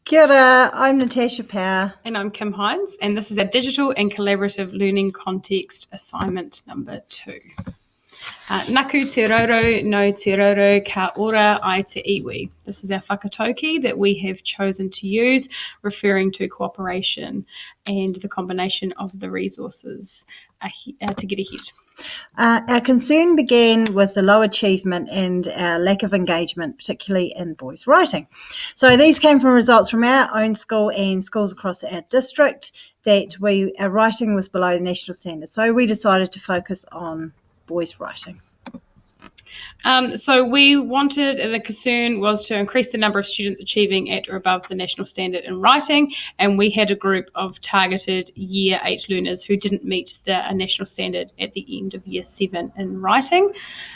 Kia ora, I'm Natasha Power. And I'm Kim Hines, and this is our Digital and Collaborative Learning Context Assignment number 2. Naku te roro no te roro ka ora ai te iwi. This is our whakatauki that we have chosen to use, referring to cooperation and the combination of the resources to get ahead. Our concern began with the low achievement and our lack of engagement, particularly in boys' writing. So these came from results from our own school and schools across our district that our writing was below the national standard. So we decided to focus on boys' writing. So the concern was to increase the number of students achieving at or above the national standard in writing, and we had a group of targeted Year 8 learners who didn't meet the national standard at the end of Year 7 in writing,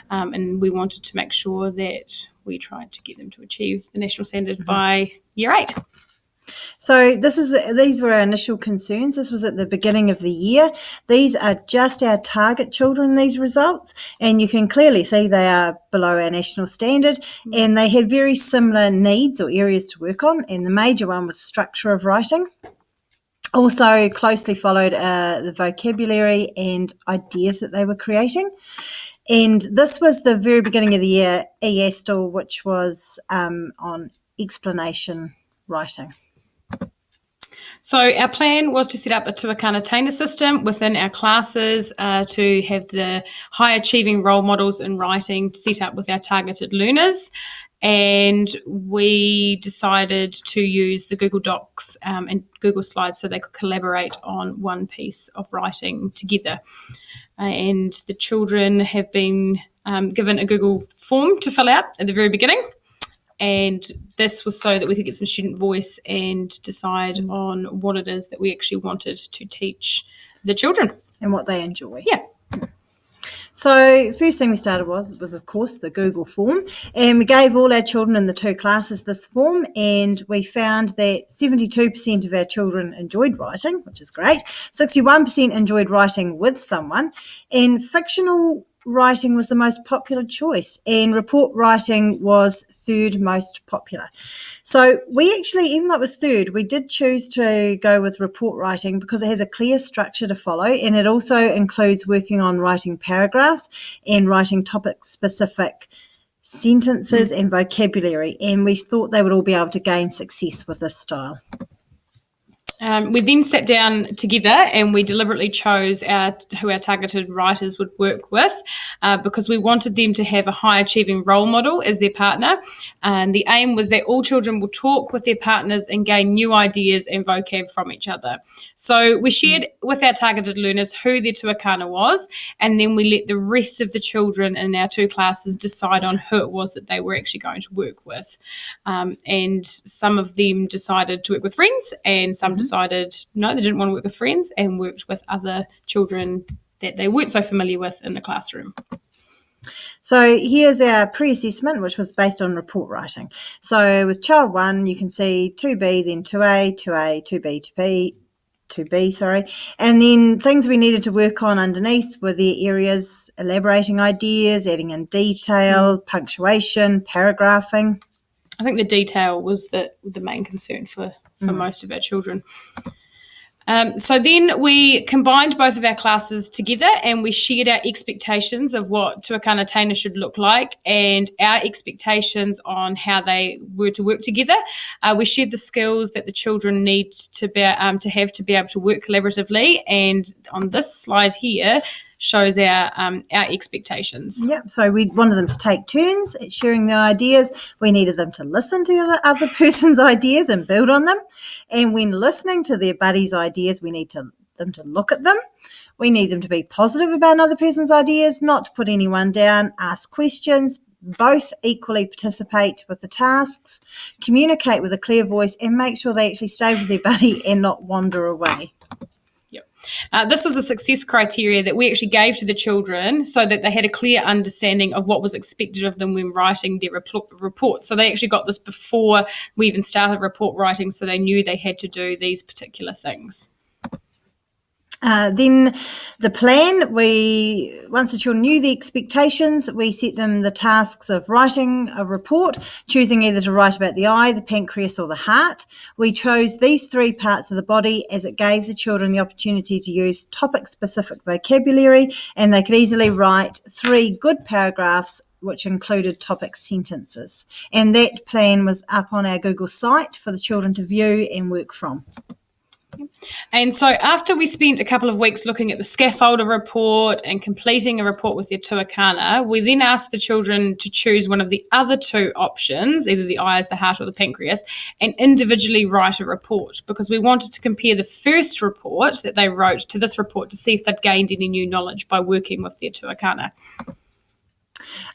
and we wanted to make sure that we tried to get them to achieve the national standard by Year 8. So these were our initial concerns. This was at the beginning of the year. These are just our target children, these results, and you can clearly see they are below our national standard, and they had very similar needs or areas to work on, and the major one was structure of writing. Also closely followed the vocabulary and ideas that they were creating. And this was the very beginning of the year, EASTL, which was on explanation writing. So our plan was to set up a tuakana taina system within our classes to have the high achieving role models in writing set up with our targeted learners. And we decided to use the Google Docs and Google Slides so they could collaborate on one piece of writing together. And the children have been given a Google form to fill out at the very beginning. And this was so that we could get some student voice and decide on what it is that we actually wanted to teach the children. And what they enjoy. Yeah. So first thing we started was of course, the Google form. And we gave all our children in the 2 classes this form, and we found that 72% of our children enjoyed writing, which is great. 61% enjoyed writing with someone. And fictional writing was the most popular choice, and report writing was 3rd most popular. So we actually, even though it was 3rd, we did choose to go with report writing because it has a clear structure to follow, and it also includes working on writing paragraphs and writing topic-specific sentences and vocabulary, and we thought they would all be able to gain success with this style. We then sat down together and we deliberately chose who our targeted writers would work with because we wanted them to have a high achieving role model as their partner. And the aim was that all children will talk with their partners and gain new ideas and vocab from each other. So we shared with our targeted learners who their tuakana was, and then we let the rest of the children in our 2 classes decide on who it was that they were actually going to work with. And some of them decided to work with friends, and some decided no, they didn't want to work with friends and worked with other children that they weren't so familiar with in the classroom. So here's our pre-assessment, which was based on report writing. So with child 1, you can see 2B, then 2A, 2A, 2B, 2B, and then things we needed to work on underneath were the areas elaborating ideas, adding in detail, punctuation, paragraphing. I think the detail was the main concern for most of our children. So then we combined both of our classes together and we shared our expectations of what tuakana taina should look like and our expectations on how they were to work together. We shared the skills that the children need to have to be able to work collaboratively, and on this slide here shows our expectations. Yep. So we wanted them to take turns at sharing their ideas. We needed them to listen to the other person's ideas and build on them. And when listening to their buddies' ideas, we need them to look at them. We need them to be positive about another person's ideas, not to put anyone down, ask questions, both equally participate with the tasks, communicate with a clear voice, and make sure they actually stay with their buddy and not wander away. This was a success criteria that we actually gave to the children so that they had a clear understanding of what was expected of them when writing their report. So they actually got this before we even started report writing, so they knew they had to do these particular things. Then the plan, once the children knew the expectations, we set them the tasks of writing a report, choosing either to write about the eye, the pancreas or the heart. We chose these 3 parts of the body as it gave the children the opportunity to use topic-specific vocabulary, and they could easily write 3 good paragraphs which included topic sentences. And that plan was up on our Google site for the children to view and work from. And so after we spent a couple of weeks looking at the scaffolder report and completing a report with their tuakana, we then asked the children to choose one of the other 2 options, either the eyes, the heart or the pancreas, and individually write a report, because we wanted to compare the first report that they wrote to this report to see if they'd gained any new knowledge by working with their tuakana.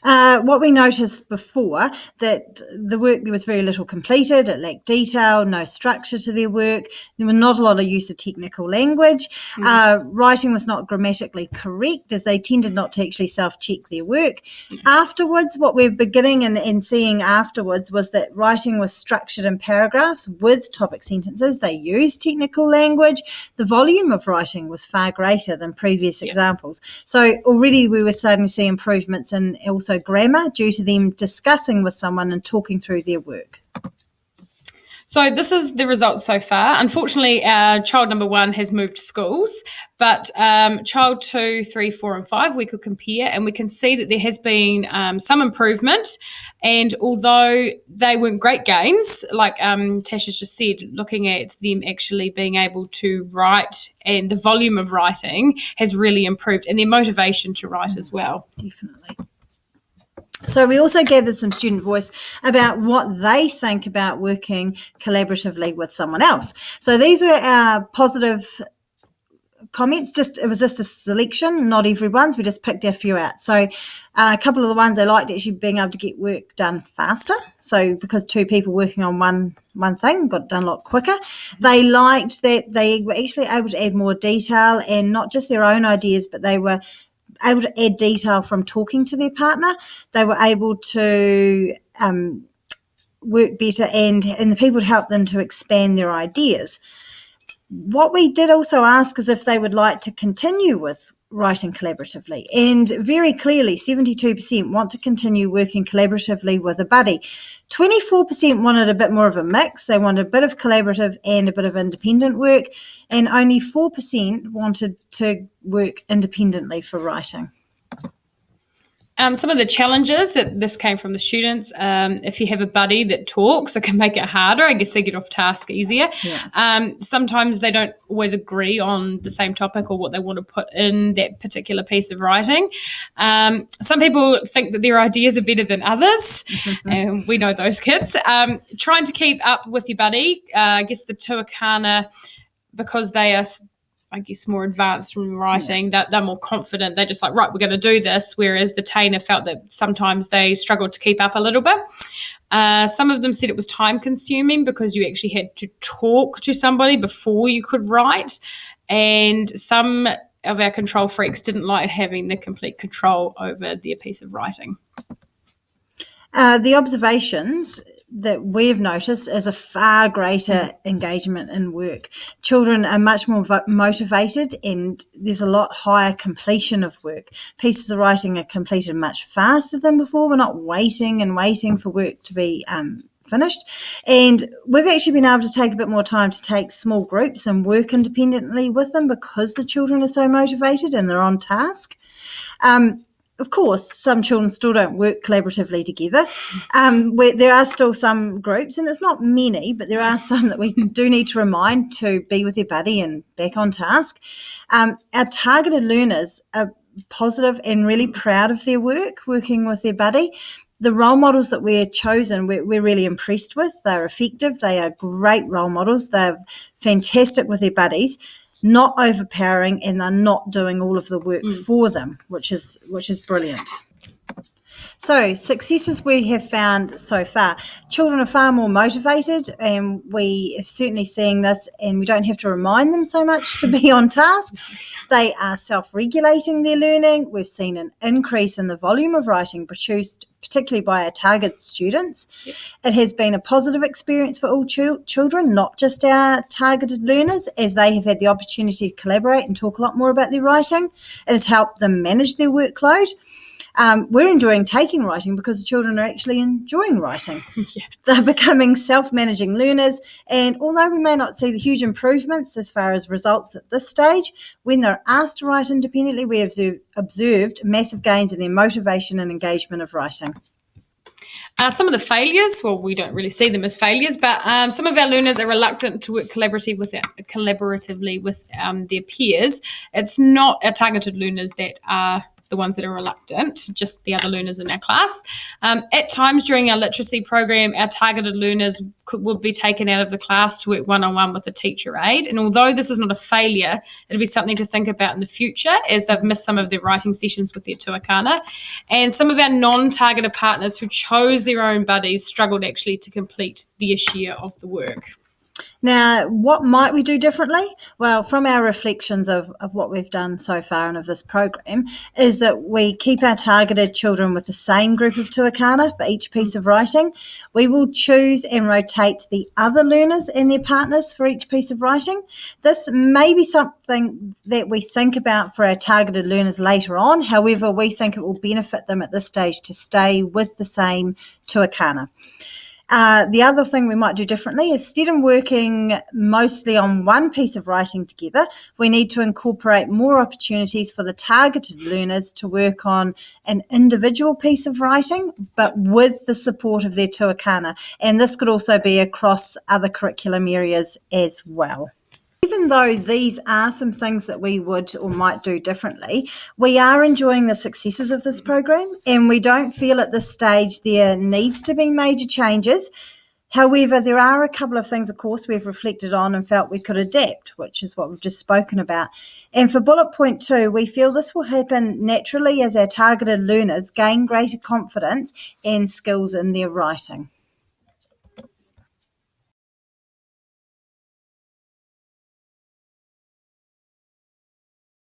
What we noticed before, that the work, there was very little completed, it lacked detail, no structure to their work, there were not a lot of use of technical language, writing was not grammatically correct, as they tended not to actually self-check their work. Afterwards, what we're beginning and seeing afterwards was that writing was structured in paragraphs with topic sentences. They used technical language. The volume of writing was far greater than previous examples. So already we were starting to see improvements in also grammar due to them discussing with someone and talking through their work. So this is the results so far. Unfortunately, our child number 1 has moved schools, but child 2, 3, 4 and 5 we could compare, and we can see that there has been some improvement. And although they weren't great gains, like Tasha's just said, looking at them actually being able to write and the volume of writing has really improved, and their motivation to write as well. Definitely. So we also gathered some student voice about what they think about working collaboratively with someone else. So these were our positive comments. It was just a selection, not everyone's. We just picked a few out. So a couple of the ones they liked actually being able to get work done faster. So because 2 people working on one thing got it done a lot quicker. They liked that they were actually able to add more detail, and not just their own ideas, but they were able to add detail from talking to their partner. They were able to work better, and the people would help them to expand their ideas. What we did also ask is if they would like to continue with writing collaboratively, and very clearly 72% want to continue working collaboratively with a buddy. 24% wanted a bit more of a mix. They wanted a bit of collaborative and a bit of independent work, and only 4% wanted to work independently for writing. Some of the challenges that this came from the students, if you have a buddy that talks, it can make it harder. I guess they get off task easier. Yeah. Sometimes they don't always agree on the same topic or what they want to put in that particular piece of writing. Some people think that their ideas are better than others, and we know those kids. Trying to keep up with your buddy, I guess the tuakana, because they are, I guess, more advanced from writing, that they're more confident. They're just like, right, we're going to do this. Whereas the Tainer felt that sometimes they struggled to keep up a little bit. Some of them said it was time consuming because you actually had to talk to somebody before you could write. And some of our control freaks didn't like having the complete control over their piece of writing. The observations that we've noticed is a far greater engagement in work. Children are much more motivated, and there's a lot higher completion of work. Pieces of writing are completed much faster than before. We're not waiting for work to be finished. And we've actually been able to take a bit more time to take small groups and work independently with them because the children are so motivated and they're on task. Of course, some children still don't work collaboratively together. There are still some groups, and it's not many, but there are some that we do need to remind to be with their buddy and back on task. Our targeted learners are positive and really proud of their work, working with their buddy. The role models that we're chosen, we're really impressed with. They're effective. They are great role models. They're fantastic with their buddies, not overpowering, and they're not doing all of the work for them, which is brilliant. So, successes we have found so far. Children are far more motivated, and we are certainly seeing this, and we don't have to remind them so much to be on task. They are self-regulating their learning. We've seen an increase in the volume of writing produced, particularly by our target students. Yep. It has been a positive experience for all children, not just our targeted learners, as they have had the opportunity to collaborate and talk a lot more about their writing. It has helped them manage their workload. We're enjoying taking writing because the children are actually enjoying writing. Yeah. They're becoming self-managing learners, and although we may not see the huge improvements as far as results at this stage, when they're asked to write independently, we have observed massive gains in their motivation and engagement of writing. Some of the failures, well, we don't really see them as failures, but some of our learners are reluctant to work collaboratively with their peers. It's not our targeted learners that are the ones that are reluctant, just the other learners in our class. At times during our literacy program, our targeted learners would be taken out of the class to work one-on-one with a teacher aide. And although this is not a failure, it'll be something to think about in the future as they've missed some of their writing sessions with their tuakana. And some of our non-targeted partners who chose their own buddies struggled actually to complete their share of the work. Now, what might we do differently? Well, from our reflections of what we've done so far and of this program, is that we keep our targeted children with the same group of tuakana for each piece of writing. We will choose and rotate the other learners and their partners for each piece of writing. This may be something that we think about for our targeted learners later on. However, we think it will benefit them at this stage to stay with the same tuakana. The other thing we might do differently is, instead of working mostly on one piece of writing together, we need to incorporate more opportunities for the targeted learners to work on an individual piece of writing, but with the support of their tuakana. And this could also be across other curriculum areas as well. Even though these are some things that we would or might do differently, we are enjoying the successes of this program, and we don't feel at this stage there needs to be major changes. However, there are a couple of things, of course, we've reflected on and felt we could adapt, which is what we've just spoken about. And for bullet point 2, we feel this will happen naturally as our targeted learners gain greater confidence and skills in their writing.